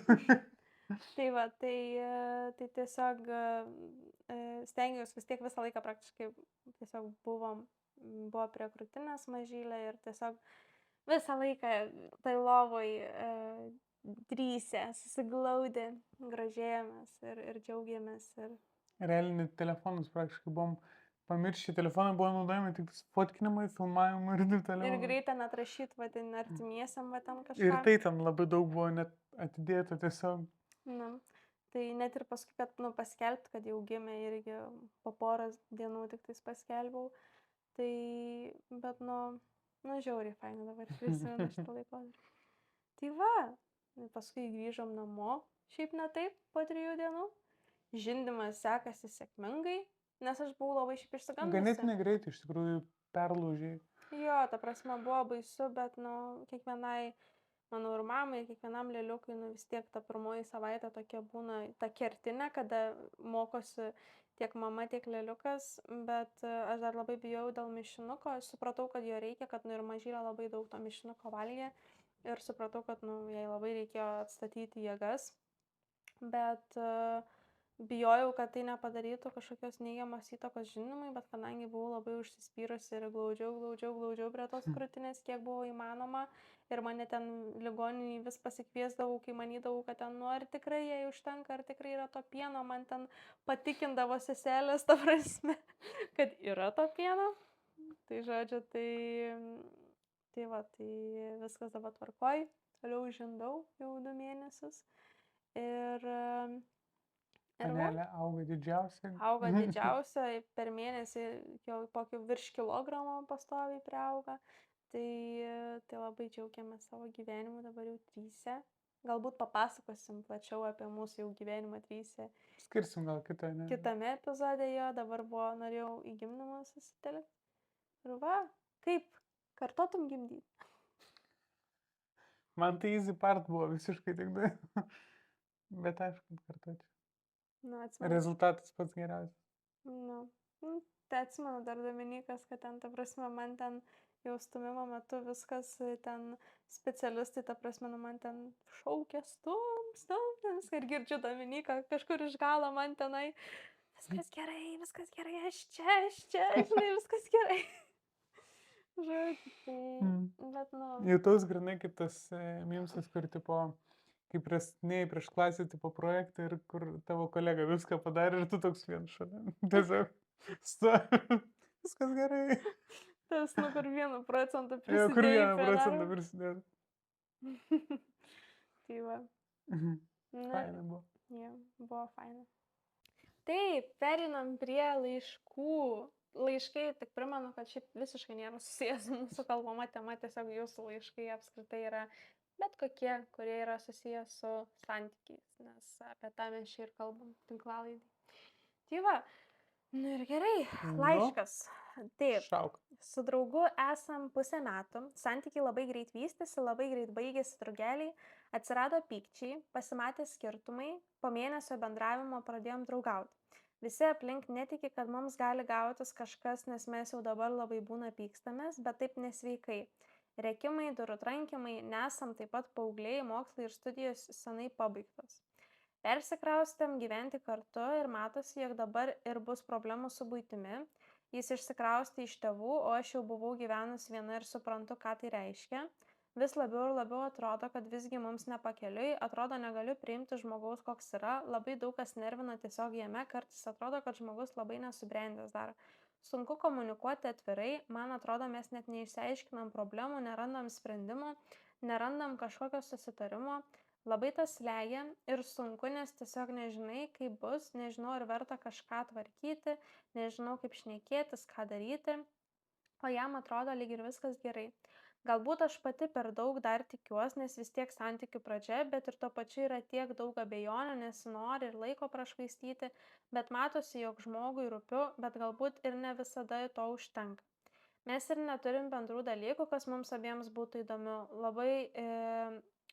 Tai va, tai tiesiog stengiausi vis tiek visą laiką praktiškai tiesiog buvo prie krūtinės mažylė ir tiesiog visą laiką tai lovoj drysė, susiglaudę, gražėjomės ir džiaugiamės. Realiai net telefonus praktiškai buvom pamiršę, telefonai buvo naudojami tik fotkinimai, filmavimai ir taip toliau. Ir greitai net rašyti, vadin, artimiesiam, tam kažką. Ir tai ten labai daug buvo net atidėta tiesiog. Na, tai net ir paskui, kad paskelbti, kad jau gimė irgi po poros dienų tik tais paskelbiau. Tai, bet žiauriai fainai dabar prisimenu šitą laikotarpį. Tai va, paskui grįžom namo, šiaip ne taip, po 3 dienų. Žindymas sekasi sėkmingai, nes aš buvau labai šiaip išsigandusi. Ganėtinai greitai iš tikrųjų perlaužiai. Jo, ta prasme buvo baisu, bet kiekvienai, manau, ir mamai, ir kiekvienam lėliukui, vis tiek ta pirmoji savaitė tokia būna ta kertinė, kada mokosi tiek mama, tiek lėliukas, bet aš dar labai bijau dėl mišinuko, supratau, kad jo reikia, kad ir mažylė labai daug to mišinuko valgė ir supratau, kad jai labai reikėjo atstatyti jėgas, bet bijojau, kad tai nepadarytų kažkokios neigiamos įtakos žindymui, bet kadangi buvau labai užsispyrusi ir glaudžiau prie tos krūtinės, kiek buvo įmanoma, ir mane ten ligoninėj vis pasikviesdavau, kai manydavau, kad ten, ar tikrai jai užtenka, ar tikrai yra to pieno, man ten patikindavo seselės, ta prasme, kad yra to pieno. Tai žodžiu, tai viskas dabar tvarkoj, toliau žindau jau 2 mėnesius. Ir Panelė auga didžiausia. Auga didžiausia, per mėnesį jau kokį virš kilogramo pastoviai priauga. Tai labai džiaugiamės savo gyvenimu, dabar jau 3. Galbūt papasakosim plačiau apie mūsų jau gyvenimą 3. Skirsim gal kitą, ne? Kitame epizode jo, dabar norėjau į gimdymą susitelkti. Ir va, kaip kartotum gimdyti? Man tai easy part buvo visiškai tik tai. Bet aišku, kartuočiau. Atsimenu. Rezultatas pats geriausias. Tai atsimenu dar Dominikas, kad ten, ta prasme, man ten jau stumimo metu viskas ten specialistai, ta prasme, man ten šaukė stum, ir girdžiu Dominiką kažkur iš galo man tenai. Viskas gerai, aš čia, žinai, viskas gerai. Žodžiu, bet Jau tos grinai kaip tas mimsas, kur tipo, kaip prasidėjai prieš klasę tipo projektą ir kur tavo kolega viską padarė ir tu toks vien šalia. Tiesiog, viskas gerai. Tas, kur 1% prisidėjo. Jo, kur 1% prisidėjo. Tai va. Faina buvo. Jo, buvo faina. Taip, perinam prie laiškų. Laiškai, tik primenu, kad šiaip visiškai nėra susijęs su mūsų kalbama tema, tiesiog jūsų laiškai apskritai yra bet kokie, kurie yra susijęs su santykiais, nes apie tą mes čia ir kalbam tinklalaidai. Tai va, ir gerai, laiškas. Taip, Šauk. Su draugu esam 1,5 metų, santykiai labai greit vystėsi, labai greit baigėsi drugeliai, atsirado pykčiai, pasimatė skirtumai, po mėnesio bendravimo pradėjom draugauti. Visi aplink netiki, kad mums gali gautis kažkas, nes mes jau dabar labai būna pykstamės, bet taip nesveikai. Rėkimai, durų trankimai, nesam taip pat paaugliai, mokslai ir studijos senai pabaigtos. Persikraustėm gyventi kartu ir matosi, jog dabar ir bus problemų su buitimi. Jis išsikraustė iš tėvų, o aš jau buvau gyvenus viena ir suprantu, ką tai reiškia. Vis labiau ir labiau atrodo, kad visgi mums nepakeliui, atrodo negaliu priimti žmogaus, koks yra, labai daug kas nervina tiesiog jame, kartais atrodo, kad žmogus labai nesubrendęs dar. sunku komunikuoti atvirai, man atrodo, mes net neišsiaiškinam problemų, nerandam sprendimo, nerandam kažkokio susitarimo. Labai tas legia ir sunku, nes tiesiog nežinai, kaip bus, nežinau, ar verta kažką tvarkyti, nežinau, kaip šnekėtis, ką daryti, o jam atrodo lyg ir viskas gerai. Galbūt aš pati per daug dar tikiuosi, nes vis tiek santykių pradžia, bet ir tuo pačiu yra tiek daug abejonių, nesinori ir laiko prašvaistyti, bet matosi, jog žmogui rūpiu, bet galbūt ir ne visada to užtenka. Mes ir neturim bendrų dalykų, kas mums abiems būtų įdomu. Labai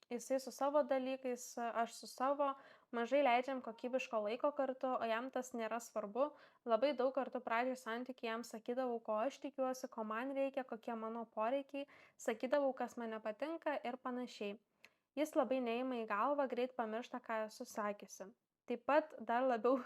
jisai su savo dalykais, aš su savo, mažai leidžiam kokybiško laiko kartu, o jam tas nėra svarbu. Labai daug kartų pradžioj santykių jam sakydavau, ko aš tikiuosi, ko man reikia, kokie mano poreikiai, sakydavau, kas man nepatinka ir panašiai. Jis labai neima į galvą, greit pamiršta, ką esu sakiusi. Taip pat dar labiau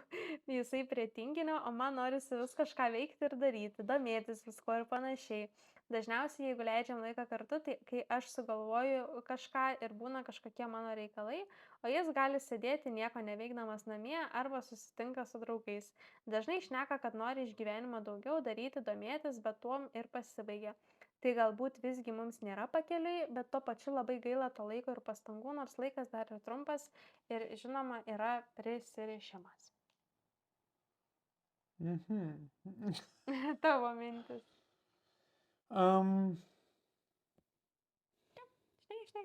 jisai prie tinginio, o man norisi vis kažką veikti ir daryti, domėtis visko ir panašiai. Dažniausiai, jeigu leidžiam laiką kartu, tai kai aš sugalvoju kažką ir būna kažkokie mano reikalai, o jis gali sėdėti nieko neveikdamas namie arba susitinka su draugais. Dažnai šneka, kad nori iš gyvenimo daugiau daryti, domėtis, bet tuom ir pasibaigia. Tai galbūt visgi mums nėra pakeliui, bet tuo pačiu labai gaila to laiko ir pastangų, nors laikas dar ir trumpas ir žinoma yra prisirišimas. Mhm. Tavo mintis. Am, Šneka,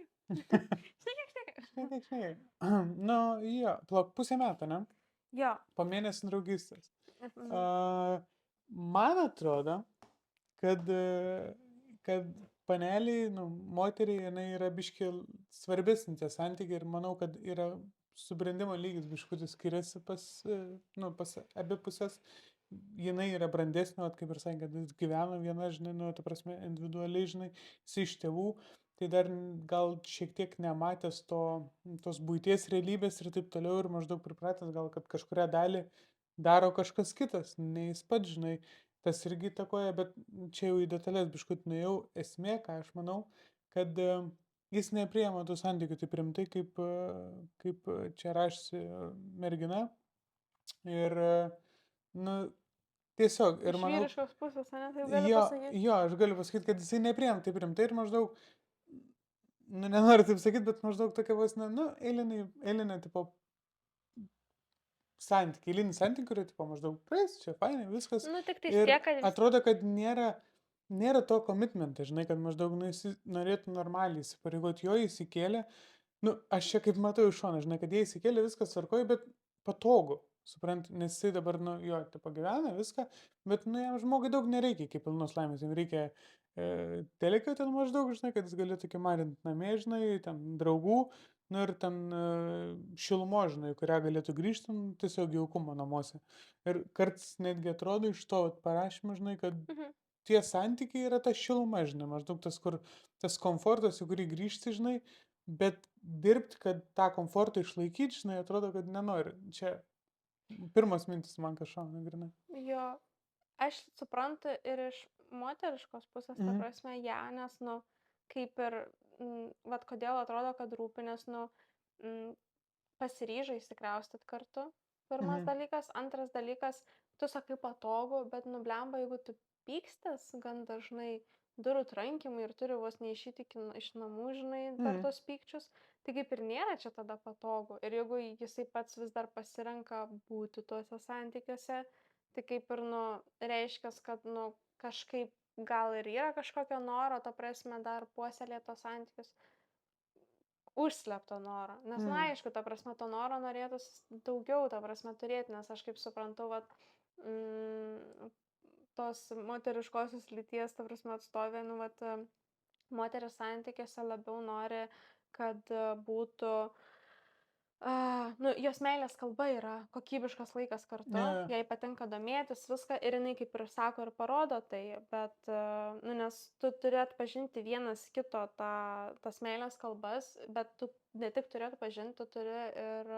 šneka. Šneka. šneka. Nu, jo, plauk pusę metų, ne? Jo. Po mėnesį draugystės. Mhm. Man atrodo, kad paneliai, nu, moteriai, jinai yra biški svarbesnė tie santykiai ir manau, kad yra subrendimo lygis biškutis skiriasi pas abi pusės. Jinai yra brandesnė, kaip ir sakė, kad jis gyveno viena, žinai, nu, ta prasme, individualiai, žinai, jis iš tėvų, tai dar gal šiek tiek nematęs tos buities realybės ir taip toliau ir maždaug pripratęs gal, kad kažkuria dalį daro kažkas kitas, ne jis pats, žinai, tas irgi įtakoja, bet čia jau į detalės biškut nuėjau. Esmė, ką aš manau, kad jis nepriema tų santykių taip rimtai, kaip čia rašysi mergina. Ir, nu, tiesiog, ir Iš manau, vyriškos pusės, ne, taip galiu pasakyti. jo, aš galiu pasakyti, kad jisai nepriema taip rimtai ir maždaug, nu, nenoriu taip sakyti, bet maždaug tokia vos, nu, eilinė, tipo, eilinį santykį, kurio, tipo, maždaug praeis, čia fainai, viskas. Nu, tik tai Ir tiek, kad jis... atrodo, kad nėra to komitmento, žinai, kad maždaug, nu, jis norėtų normaliai įsipareigoti, jo įsikėlė. Nu, aš čia kaip matau iš šono, žinai, kad jie įsikėlė, viskas tvarkoja, bet patogu, suprant, nes jisai dabar, nu, jo, tipo, gyvena viską, bet, nu, jam žmogui daug nereikia iki pilnos laimės, jam reikia telekio ten maždaug, žinai, kad jis galėtų kimarint namie, žinai, ten draugų, nu, ir ten šilmo, žinai, kurią galėtų grįžti, nu, tiesiog jaukumo namuose. Ir kartais netgi atrodo iš to parašymą, žinai, kad tie santykiai yra ta šiluma, žinai, maždaug tas komfortas, į kurį grįžti, žinai, bet dirbti, kad tą komfortą išlaikyti, žinai, atrodo, kad nenori. Čia pirmas mintis man kažką nagrinai. Jo, aš suprantu ir iš moteriškos pusės, ta prasme, ją, nes, nu, kaip ir, vat kodėl atrodo, kad rūpi, nes, nu, pasiryžai įsikraustyt kartu, pirmas dalykas. Antras dalykas, tu sakai patogu, bet nublemba, jeigu tu pykstas gan dažnai durų trankimai ir turi vos neišeiti iš namų, žinai, per tos pykčius, tai kaip ir nėra čia tada patogu. Ir jeigu jisai pats vis dar pasirenka būti tuose santykiuose, tai kaip ir, nu, reiškia, kad, nu, kažkaip gal ir yra kažkokio noro, ta prasme, dar puoselėti tos santykius, užslėpto noro. Nes, na, aišku, ta prasme, to noro norėtųsi daugiau, ta prasme, turėti, nes aš kaip suprantu, vat, tos moteriškosios lyties, ta prasme, atstovė, nu, vat, moteris santykiuose labiau nori, kad būtų, nu, jos meilės kalba yra kokybiškas laikas kartu, jai patinka domėtis viską ir jinai kaip ir sako ir parodo tai, bet, nu, nes tu turi atpažinti vienas kito tas meilės kalbas, bet tu ne tik turi atpažinti, tu turi ir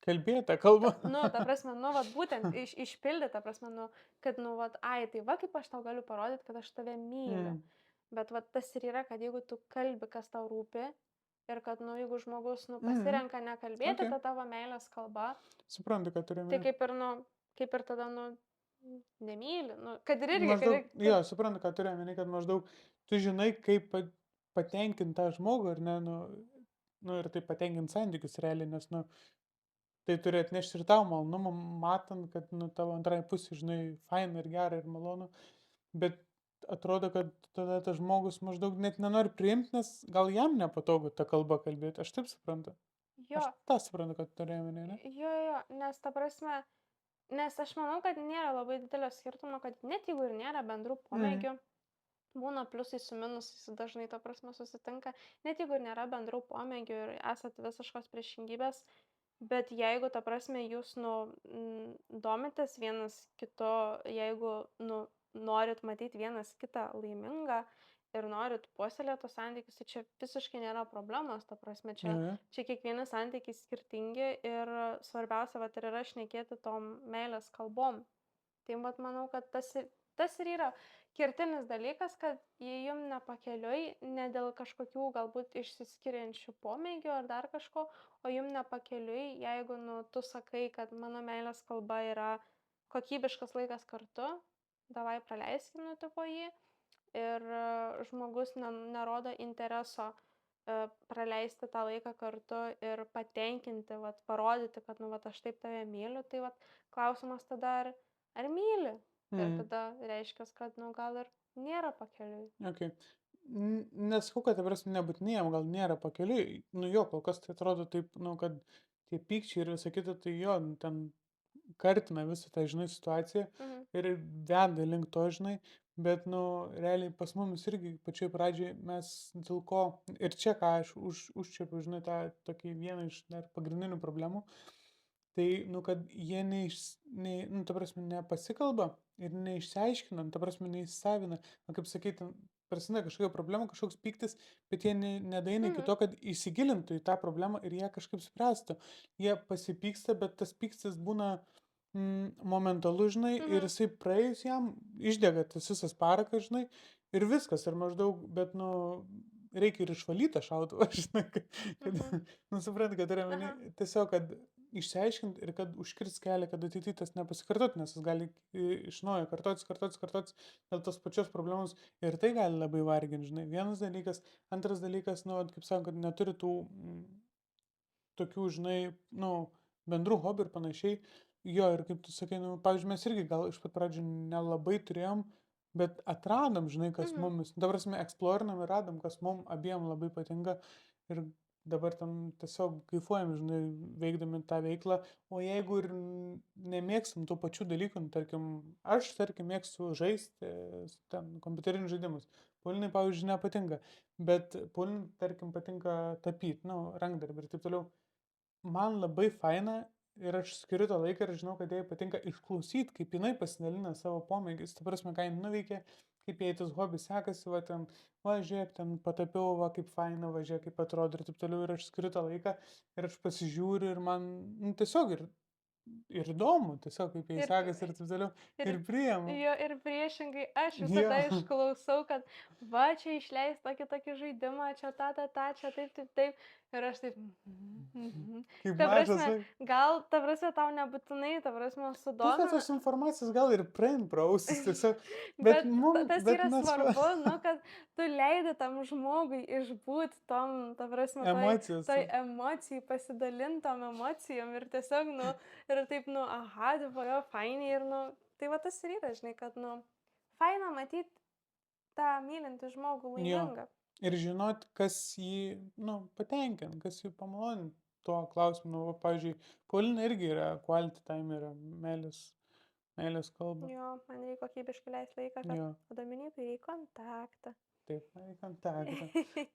kalbėta kalba. Nu, ta prasme, nu, vat, būtent išpildyti, ta prasme, nu, kad, nu, vat, ai, tai va, kaip aš tau galiu parodyti, kad aš tave myliu. Bet, vat, tas ir yra, kad jeigu tu kalbi, kas tau rūpi, ir kad, nu, jeigu žmogus, nu, pasirenka nekalbėti tą tavo meilės kalbą, Suprantu, kad turime. tai kaip ir, nu, kaip ir tada, nu, nemyli, nu, kad ir irgi, Maždaug, jo, kad suprantu, ką turiu omeny, kad maždaug tu žinai, kaip patenkinti tą žmogų, ar ne, nu ir taip patenkinti santykius realiai, nes, nu, tai turi atnešti ir tau malonumą, matant, kad, nu, tavo antrai pusė, žinai, faina ir gera ir malonu, bet atrodo, kad tada tas žmogus maždaug net nenori priimti, nes gal jam nepatogu tą kalbą kalbėti, aš taip suprantu. jo, Aš tą suprantu, kad turėjai omeny, ne? jo, nes ta prasme, nes aš manau, kad nėra labai didelio skirtumo, kad net jeigu ir nėra bendrų Mhm. pomėgių, būna pliusai su minusais dažnai, ta prasme, susitinka, net jeigu ir nėra bendrų pomėgių ir esat visiškos priešingybės, bet jeigu, ta prasme, jūs, nu, domitės vienas kitu, jeigu, nu, norit matyti vienas kitą laimingą ir norit puoselėti tuos santykius, tai čia visiškai nėra problemos, ta prasme, Jo, čia, jo. čia kiekvieni santykiai skirtingi ir svarbiausia, vat, ir yra šnekėti tom meilės kalbom. Tai vat manau, kad tas ir yra kertinis dalykas, kad jei jum nepakeliui, ne dėl kažkokių galbūt išsiskiriančių pomėgių ar dar kažko, o jum nepakeliui, jeigu, nu, tu sakai, kad mano meilės kalba yra kokybiškas laikas kartu, davai praleiskim, nu, tipo jį, ir žmogus nerodo intereso praleisti tą laiką kartu ir patenkinti, vat, parodyti, kad, nu, vat, aš taip tave myliu, tai vat, klausimas tada, ar myli. Ir Mhm. tada reiškias, kad, nu, gal ir nėra pakeliui. Okei. Nesakau, kad ta prasme nebūtinai jam gal nėra pakeliui, nu jo, kol kas tai atrodo taip, nu, kad tie pykčiai ir visa kita, tai jo, nu, ten kartina visą tą, žinai, situaciją Mhm. ir veda link to, žinai, bet, nu, realiai pas mumis irgi pačioj pradžioj mes dėl ko, ir čia ką aš užčiapiu, žinai, tą tokį vieną iš dar pagrindinių problemų, tai, nu, kad jie nu, ta prasme, nepasikalba ir neišsiaiškina, nu, ta prasme, neįsisavina. Na, kaip sakyti, ten prasideda kažkokia problema, kažkoks pyktis, bet jie nedaeina iki Mhm. to, kad įsigilintų į tą problemą ir ją kažkaip spręstų. Jie pasipyksta, bet tas pykstis būna momentalus, žinai, ir Mhm. jisai praėjus jam išdega tas visas parakas, žinai, ir viskas, ir maždaug, bet, nu, reikia ir išvalyt tą šautuvą, žinai, kad Mhm. nu, supranti, kad turiu omeny, Aha. tiesiog, kad išsiaiškint ir kad užkirst kelią, kad ateity tas nepasikartotų, nes jis gali iš naujo kartotis dėl tos pačios problemos ir tai gali labai vargint, žinai. Vienas dalykas, antras dalykas, nu, vat kaip sako, kad neturi tų tokių, žinai, nu, bendrų hobių ir panašiai. Jo, ir kaip tu sakai, nu, pavyzdžiui, mes irgi gal iš pat pradžių nelabai turėjom, bet atradom, žinai, kas Mhm. mumis, dabar prasme, eksplorinam ir radom, kas mum abiem labai patinka ir dabar ten tiesiog kaifuojam, žinai, veikdami tą veiklą, o jeigu ir nemėgstam tų pačių dalykų, nu, tarkim, aš, tarkim, mėgstu žaisti ten kompiuterinius žaidimus. Paulinai, pavyzdžiui, nepatinka, bet Paulinai, tarkim, patinka tapyt, nu, rankdarbį ir taip toliau. Man labai faina ir aš skiriu tą laiką ir žinau, kad jai patinka išklausyt, kaip jinai pasidalina savo pomėgiais. Ta prasme, ką jinai nuveikė, kaip jai tas hobis sekasi, va ten, va žiūrėk, ten patapiau, va kaip faina, va žiūrėk, kaip atrodo ir taip toliau. Ir aš skiriu tą laiką ir aš pasižiūriu ir man nu, tiesiog ir įdomu, tiesiog kaip jai Ir, sekasi ir taip toliau. ir, Ir priemu. jo, ir priešingai, aš Jo. visada išklausau, kad va čia išleis tokį žaidimą, čia čia taip, taip, taip. Ir aš taip. Kaip Ta mažas prasme, vaikas. gal, ta prasme, tau nebūtinai, ta prasme, Pusę sudomina. tos informacijos gal ir praein pro ausis tiesiog, bet Bet mum, tas bet yra mes svarbu, nu, kad tu leidi tam žmogui išbūt tom, ta prasme, emocijos. toj emocijai, pasidalintom emocijom ir tiesiog, nu, ir taip, nu, aha, tipo, jo, fainiai ir, nu, tai va tas ir yra, žinai, kad, nu, faina matyti tą mylintį žmogų Jo. laimingą. Ir žinot, kas jį, nu, patenkina, kas jį pamalonina tuo klausimu. Nu, va, pavyzdžiui, Paulina irgi yra quality time, yra meilės kalba. Jo, man reikia kokybiškai leisti laiką Jo, kartu, o Dominykai reikia kontaktą. taip, man reikia kontaktą.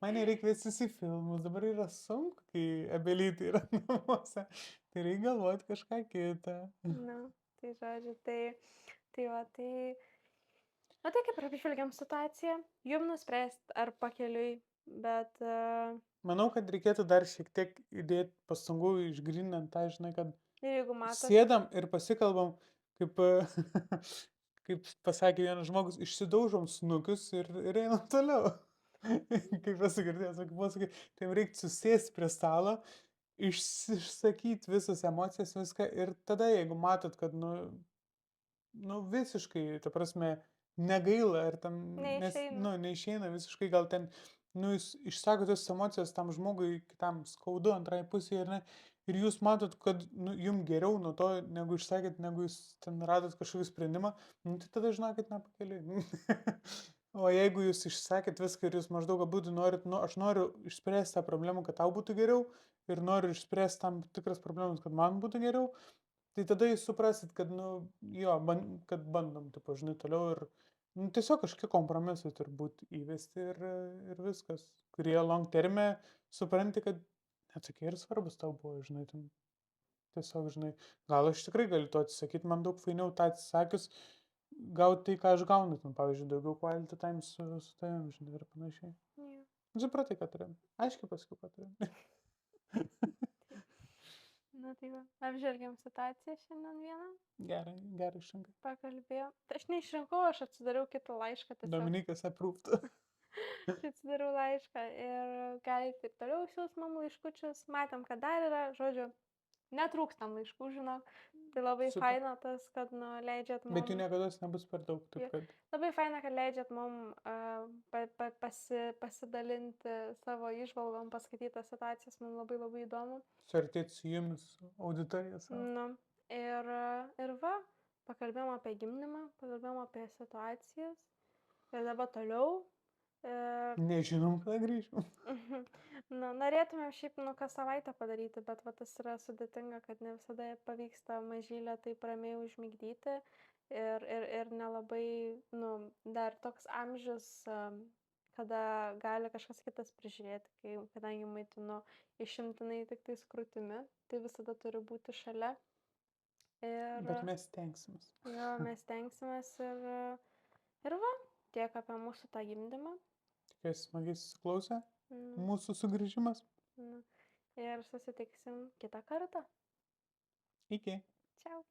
Man nereikia kviestis į filmus, dabar yra sunku, kai abelytė yra namuose. Tai reikia galvoti kažką kitą. Na, tai žodžiu, tai va, tai. Na tai kaip ir apžvelgiam situaciją, jum nuspręst ar pakeliui, bet Manau, kad reikėtų dar šiek tiek įdėti pastangų išgryninant tą, žinai, kad ir jeigu matot, sėdam ir pasikalbam, kaip, kaip pasakė vienas žmogus, išsidaužom snukius ir einam toliau. Kaip esu girdėjęs, kaip pasakai, tai reikia susėsti prie stalo, išsakyti visas emocijas, viską ir tada, jeigu matot, kad, nu, nu, visiškai, ta prasme, negaila, ar ten, nes, Neišeina. nu, neišeina visiškai, gal ten, nu, jūs išsakote tos emocijas tam žmogui, kitam skaudu, antrai pusėje, ar ne, ir jūs matot, kad, nu, jum geriau nuo to, negu išsakėt, negu jūs ten radot kažkokį sprendimą, nu, tai tada žinokit nepakeliui. O jeigu jūs išsakėt viską ir jūs maždaug abudu norit, nu, aš noriu išspręsti tą problemą, kad tau būtų geriau, ir noriu išspręsti tam tikras problemas, kad man būtų geriau, tai tada jūs suprasit, kad, nu, jo, kad bandom, tipo, žinai, toliau ir, nu, tiesiog kažkokie kompromisai turbūt įvesti ir viskas, kurie long terme supranti, kad net tokie ir svarbus tau buvo, žinai, ten tiesiog, žinai, gal aš tikrai galiu to atsisakyti, man daug fainiau tą atsisakius, gauti tai, ką aš gaunu, ten, pavyzdžiui, daugiau quality time su tavim, žinai, ir panašiai. Jo. Supratai, ką turėjom. Aiškiai pasakiau, ką turėjom. Na tai va, apžvelgiam situaciją šiandien vieną, Gerai išrinkai. pakalbėjom. Tai aš neišrinkau, aš atsidariau kitą laišką tiesiog. Dominikas aprūpta. Aš atsidariau laišką ir galite ir toliau siūs man laiškučius. Matėm, kad dar yra, žodžiu, netrūkstam laiškų, žinok. Tai labai Super. faina tas, kad nu, leidžiat mum. Bet jų niekada nebus per daug, taip Jo. kad. Labai faina, kad leidžiat mum pasidalinti savo išvalgom, paskaitytas situacijas, man labai labai įdomu. Suartėti su jumis auditorija savo. Nu, ir va, pakalbėjom apie gimdymą, pakalbėjom apie situacijas. Ir dabar toliau. Nežinom, kada grįžim. Nu, norėtumėm šiaip, nu, kas savaitę padaryti, bet va, tas yra sudėtinga, kad ne visada pavyksta mažylę taip ramiai užmigdyti. Ir nelabai, nu, dar toks amžius, kada gali kažkas kitas prižiūrėti, kadangi maitinu išimtinai tik tai krūtimi, tai visada turi būti šalia. Bet mes tenksimės. Jo, mes tenksimės ir va, tiek apie mūsų tą gimdymą. Tikiuosi smagiai susiklausė mūsų sugrįžimas. Ir susitiksim kitą kartą. Iki. Ciao.